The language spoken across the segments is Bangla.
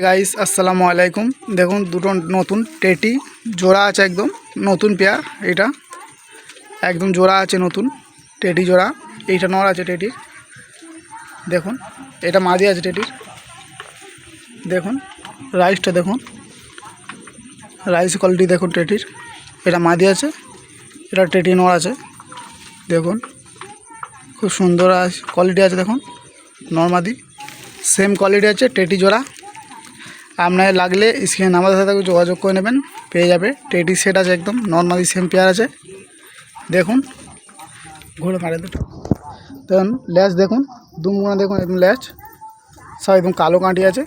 গাইস আসসালামু আলাইকুম। দেখুন দুটো নতুন টেটি জোড়া আছে, একদম নতুন পেয়ার। এটা একদম জোড়া আছে, নতুন টেটি জোড়া। এইটা নর আছে টেটির। দেখুন এটা মাদি আছে টেটির। দেখুন রাইসটা দেখুন, রাইস কোয়ালিটি দেখুন টেটির। এটা মাদি আছে, এটা টেটি নর আছে। দেখুন খুব সুন্দর কোয়ালিটি আছে। দেখুন নর মাদি সেম কোয়ালিটি আছে, টেটি জোড়া। আপনার লাগলে স্ক্রিনে নাম্বার সাথে যোগাযোগ করে নেবেন, পেয়ে যাবে। টেটি সেট আছে, একদম নর্মালি সেম পেয়ার আছে। দেখুন ঘুরে মারে দুটো। দেখুন ল্যাচ দেখুন, দুমগুনা দেখুন, একদম ল্যাচ সব একদম কালো কাঁটি আছে।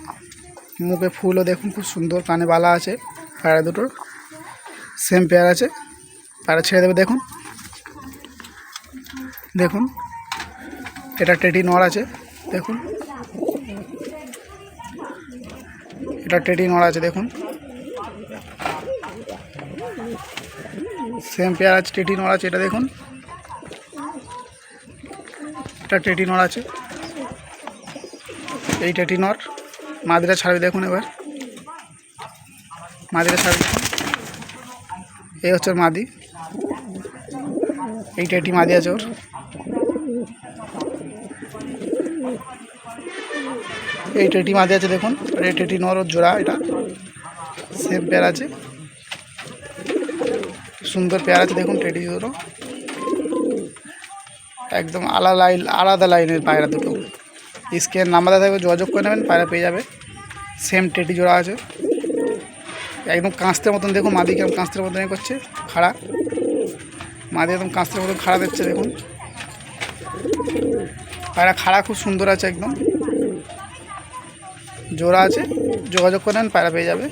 মুখে ফুলও দেখুন খুব সুন্দর, কানে বালা আছে। পায়রা দুটোর সেম পেয়ার আছে। পায়রা ছেড়ে দেবে। দেখুন দেখুন এটা টেটি নর আছে। দেখুন এটা টেটি নর আছে। দেখুন সেম পেয়ার আছে, টেটি নর আছে। এটা দেখুন এটা টেটি নর আছে। এই টেটি নর মাদিরা ছাড়বে। দেখুন এবার মাদিরা ছাড়বে। এই হচ্ছে ওর মাদি। এই টেটি মাদি আছে ওর। এই টেটি মাদি আছে। দেখুন এই টেটি নর ওর জোড়া। এটা সেম পেয়ার আছে, সুন্দর পেয়ার আছে। দেখুন টেটি দুটো একদম আলাদা লাইনের পায়রা দুটো। স্ক্রিনের নাম্বার থাকবে, যোগাযোগ করে নেবেন, পায়রা পেয়ে যাবে। সেম টেটি জোড়া আছে, একদম কাঁচতের মতন। দেখুন মাদি কেমন কাঁচতের মতন করছে, খাড়া মাদি একদম কাঁচতের মতন খাড়া দিচ্ছে। দেখুন পায়রা খাড়া খুব সুন্দর আছে, একদম জোড়া আছে। যোগাযোগ করে নেন, পায়রা পেয়ে যাবে।